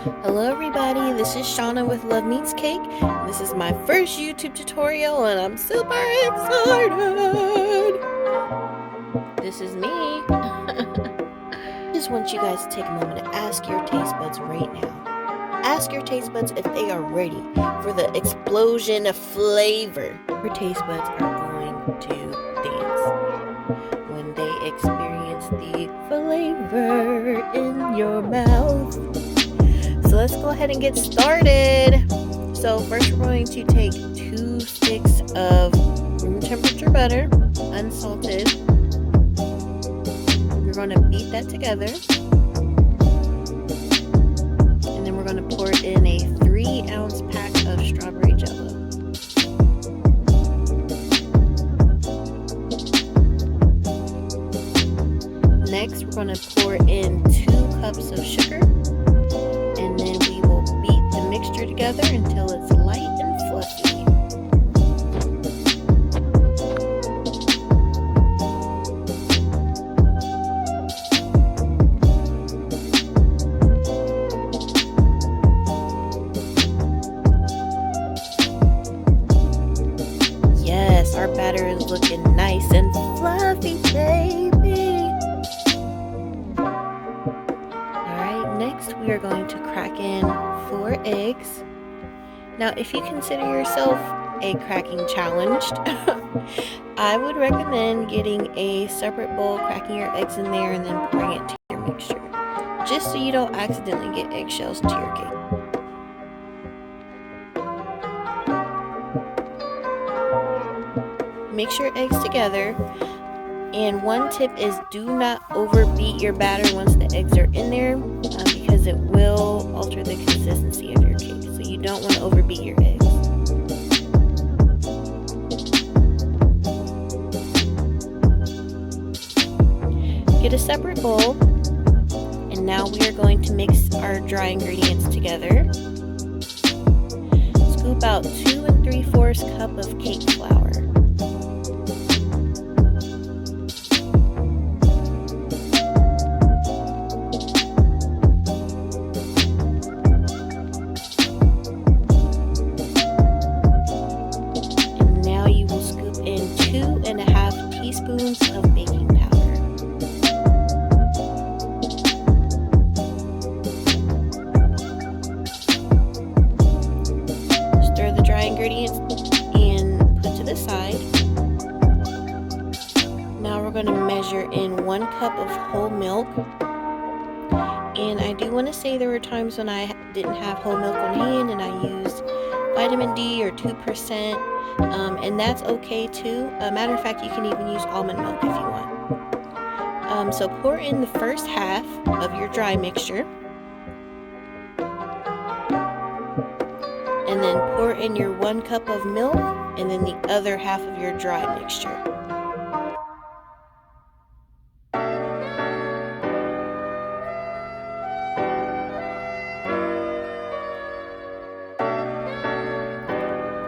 Hello everybody, this is Shauna with Love Meets Cake. This is my first YouTube tutorial and I'm super excited. This is me. I just want you guys to take a moment to ask your taste buds right now. Ask your taste buds if they are ready for the explosion of flavor. Your taste buds are going to dance when they experience the flavor in your mouth. So let's go ahead and get started. So first we're going to take 2 sticks of room temperature butter, unsalted. We're going to beat that together. And then we're going to pour in a 3-ounce pack of strawberry jello. Next we're going to pour in 2 cups of sugar. And then we will beat the mixture together until it's light and fluffy. Yes, our batter is looking nice and fluffy, baby. Next, we are going to crack in 4 eggs. Now, if you consider yourself a cracking challenged, I would recommend getting a separate bowl, cracking your eggs in there, and then pouring it to your mixture, just so you don't accidentally get eggshells to your cake. Mix your eggs together. And one tip is do not overbeat your batter once the eggs are in there because it will alter the consistency of your cake. So you don't want to overbeat your eggs. Get a separate bowl. And now we are going to mix our dry ingredients together. Scoop out 2 3/4 cup of cake flour. Teaspoons of baking powder. Stir the dry ingredients and put to the side. Now we're going to measure in 1 cup of whole milk. And I do want to say there were times when I didn't have whole milk on hand and I used vitamin D or 2%. And that's okay too. Matter of fact, you can even use almond milk if you want. So pour in the first half of your dry mixture. And then pour in your 1 cup of milk and then the other half of your dry mixture.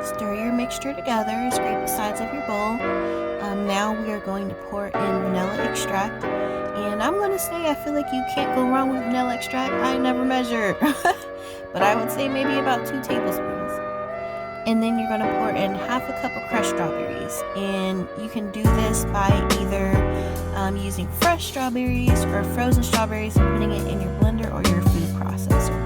Stir your mixture together, scrape the sides of your bowl. Now we are going to pour in vanilla extract. And I'm going to say I feel like you can't go wrong with vanilla extract. I never measure. But I would say maybe about 2 tablespoons. And then you're going to pour in half a cup of crushed strawberries. And you can do this by either using fresh strawberries or frozen strawberries and putting it in your blender or your food processor.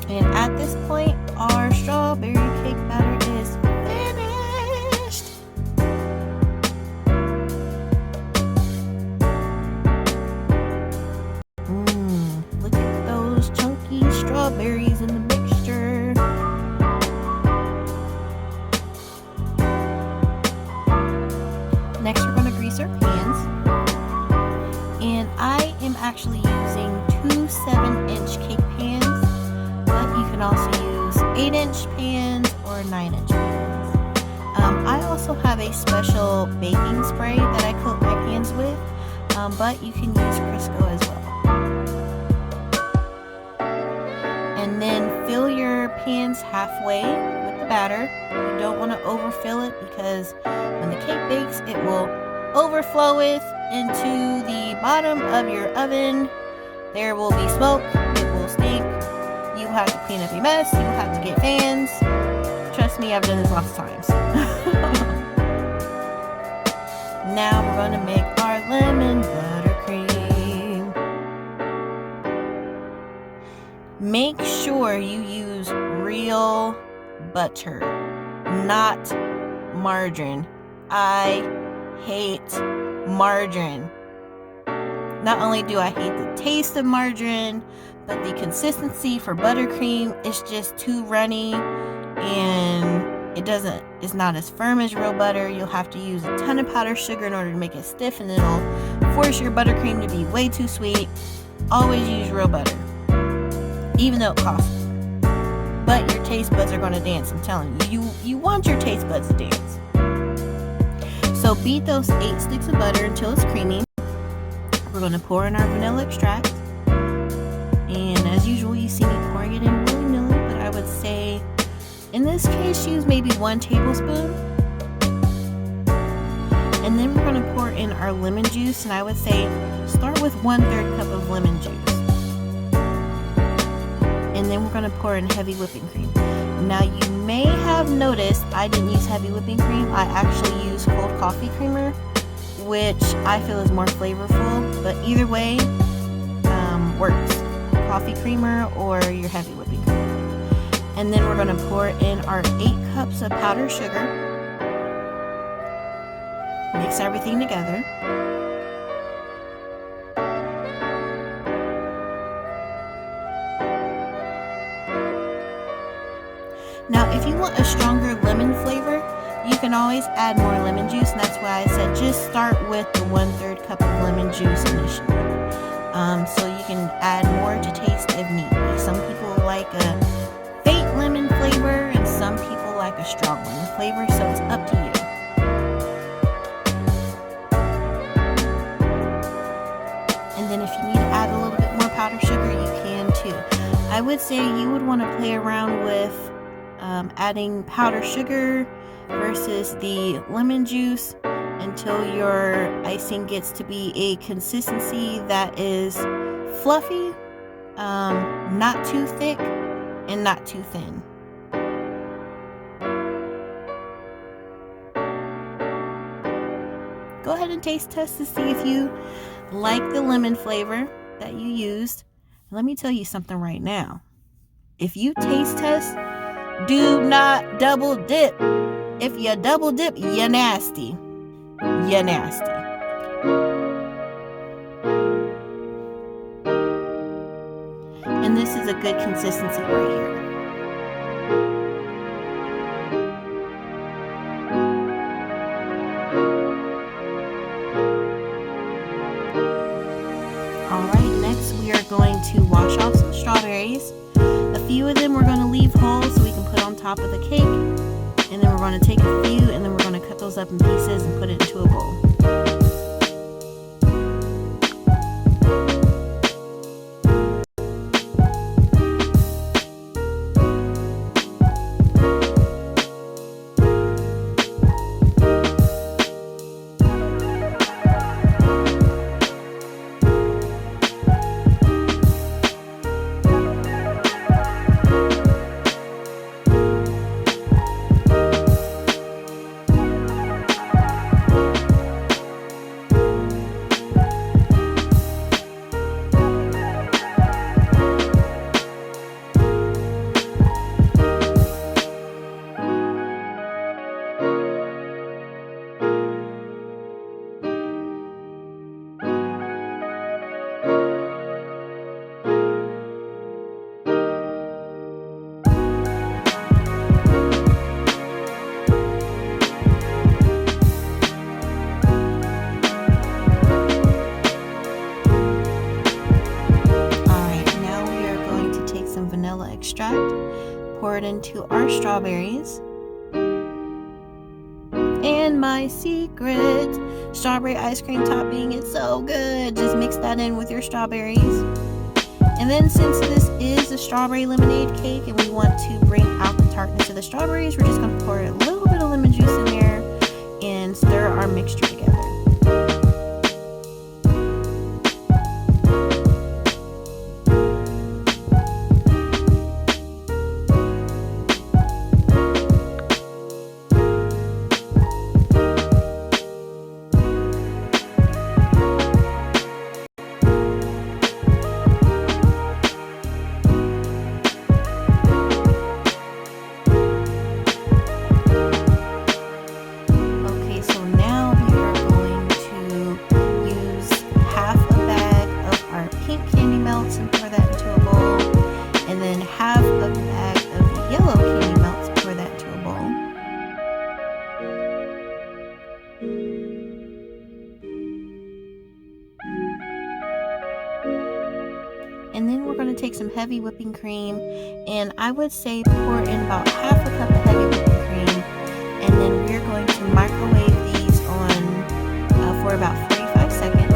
And at this point, our strawberry cake batter is finished. Look at those chunky strawberries in the mixture. Next, we're going to grease our pans. And I am actually using 2 7-inch cake pans. You can also use 8-inch pans or 9-inch pans. I also have a special baking spray that I coat my pans with, but you can use Crisco as well. And then fill your pans halfway with the batter. You don't want to overfill it because when the cake bakes, it will overfloweth into the bottom of your oven, there will be smoke. It will stink. You have to clean up your mess. You have to get fans. Trust me, I've done this lots of times. Now we're going to make our lemon buttercream. Make sure you use real butter, not margarine. I hate margarine. Not only do I hate the taste of margarine, but the consistency for buttercream is just too runny, and it's not as firm as real butter. You'll have to use a ton of powdered sugar in order to make it stiff, and it'll force your buttercream to be way too sweet. Always use real butter, even though it costs more. But your taste buds are going to dance, I'm telling you. You want your taste buds to dance. So beat those 8 sticks of butter until it's creamy. We're going to pour in our vanilla extract. And as usual, you see me pouring it in willy-nilly, but I would say in this case use maybe 1 tablespoon. And then we're going to pour in our lemon juice, and I would say start with 1/3 cup of lemon juice. And then we're going to pour in heavy whipping cream. Now you may have noticed I didn't use heavy whipping cream. I actually used cold coffee creamer, which I feel is more flavorful, but either way works. Coffee creamer or your heavy whipping cream. And then we're going to pour in our 8 cups of powdered sugar. Mix everything together. Now if you want a stronger lemon flavor, you can always add more lemon juice, and that's why I said just start with the 1/3 cup of lemon juice initially. So you can add more to taste if need be. Some people like a faint lemon flavor, and some people like a strong lemon flavor, so it's up to you. And then if you need to add a little bit more powdered sugar, you can too. I would say you would want to play around with adding powdered sugar versus the lemon juice until your icing gets to be a consistency that is fluffy, not too thick and not too thin. Go ahead and taste test to see if you like the lemon flavor that you used. Let me tell you something right now. If you taste test, do not double dip. If you double dip, you're nasty. You're nasty. And this is a good consistency right here. Alright, next we are going to wash off some strawberries. A few of them we're going to leave whole so we can put on top of the cake. And then we're going to take a few and then we're going to cut those up in pieces and put it into a bowl. Extract, pour it into our strawberries, and my secret strawberry ice cream topping. It's so good. Just mix that in with your strawberries. And then since this is a strawberry lemonade cake and we want to bring out the tartness of the strawberries, we're just going to pour a little bit of lemon juice in there and stir our mixture together. And then we're going to take some heavy whipping cream, and I would say pour in about half a cup of heavy whipping cream, and then we're going to microwave these on for about 45 seconds,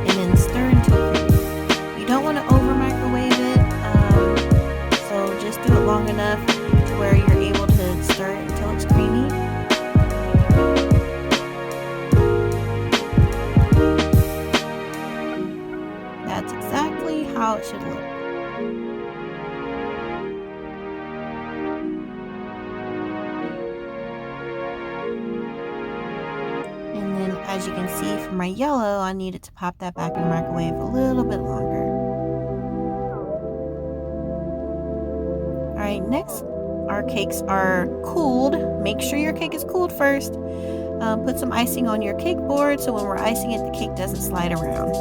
and then stir until creamy. You don't want to over microwave it, so just do it long enough to where you're able to stir it until it's creamy. That's exactly how it should look. And then as you can see from my yellow, I needed to pop that back in the microwave a little bit longer. Alright, next our cakes are cooled. Make sure your cake is cooled first. Put some icing on your cake board so when we're icing it, the cake doesn't slide around.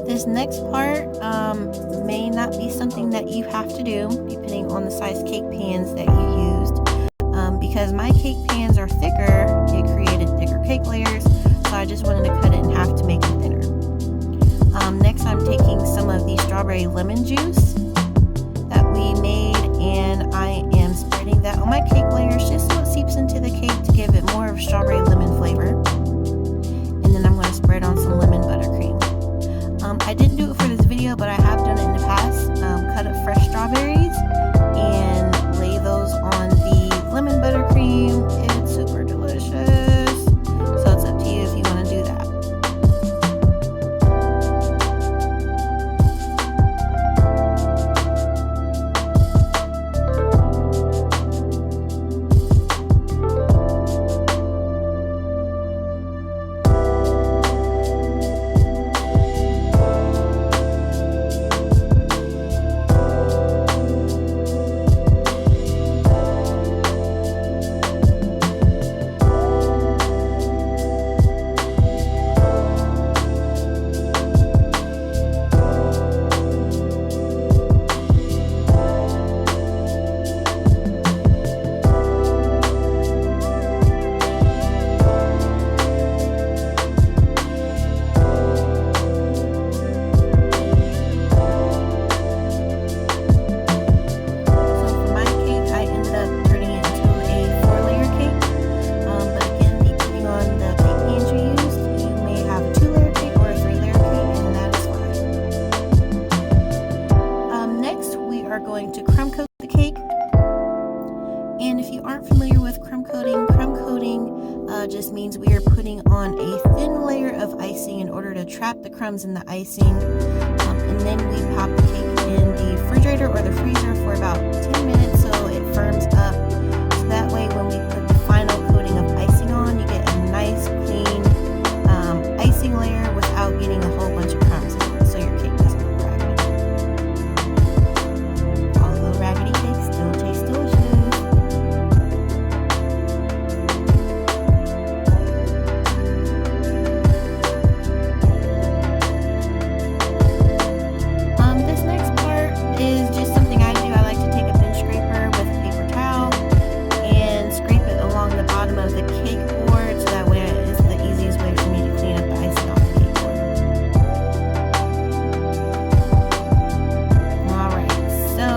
This next part may not be something that you have to do depending on the size cake pans that you used. Because my cake pans are thicker, it created thicker cake layers, so I just wanted to cut it in half to make them thinner. Next I'm taking some of the strawberry lemon juice that we made, and I am spreading that on my cake layers just so it seeps into the cake to give it more of a strawberry lemon flavor. And then I'm going to spread on some lemon buttercream. I didn't do it for this video, but I have done it in the past. Cut up fresh strawberries and lay those on the lemon buttercream. It's super delicious. So it's up to you if you want to do that. Going to crumb coat the cake. And if you aren't familiar with crumb coating just means we are putting on a thin layer of icing in order to trap the crumbs in the icing, and then we pop the cake in the refrigerator or the freezer for about 10 minutes so it firms up, so that way when we put the final coating of icing on, you get a nice clean icing layer without getting a whole bunch of crumbs in it, so your cake doesn't look raggedy. Although raggedy cakes still taste delicious. This next part is just something I do. I like to take a thin scraper with a paper towel and scrape it along the bottom of the cake board, so that way it is the easiest way for me to clean up the icing off the cake board. Alright, so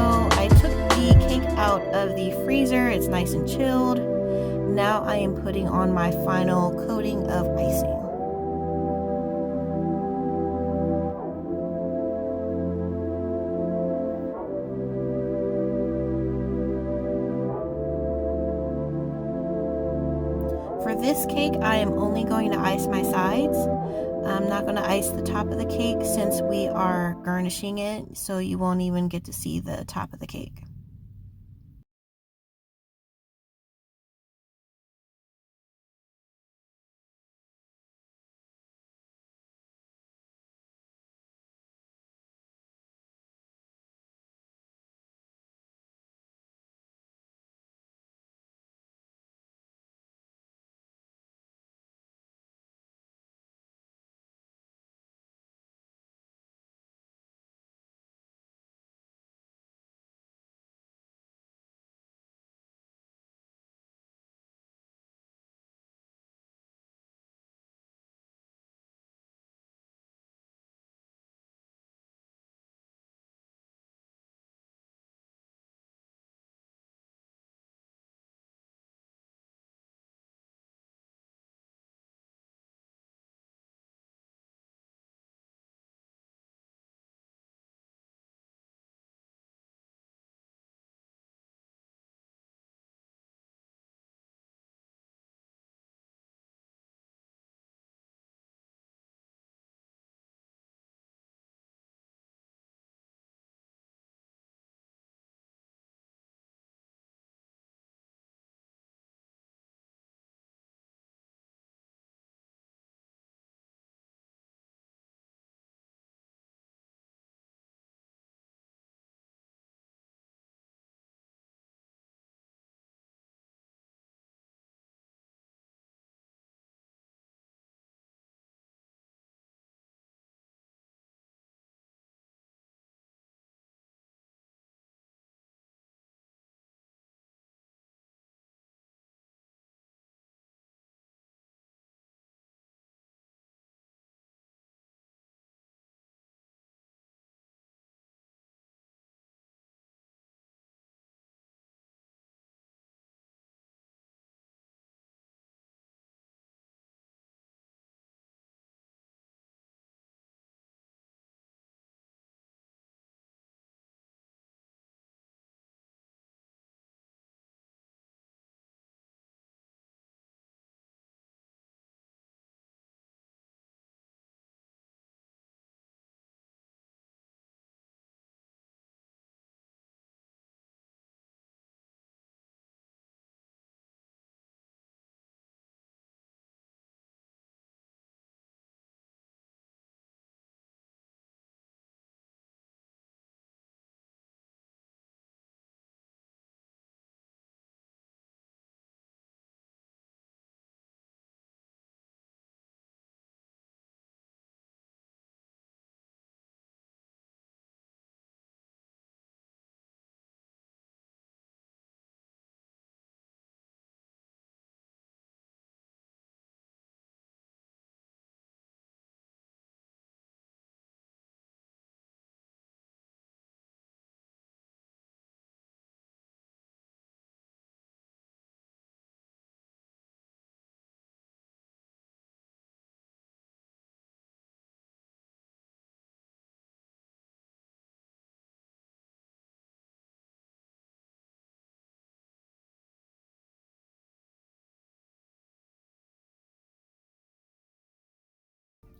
I took the cake out of the freezer. It's nice and chilled. Now I am putting on my final coating of icing. For this cake, I am only going to ice my sides. I'm not going to ice the top of the cake since we are garnishing it, so you won't even get to see the top of the cake.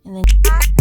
And then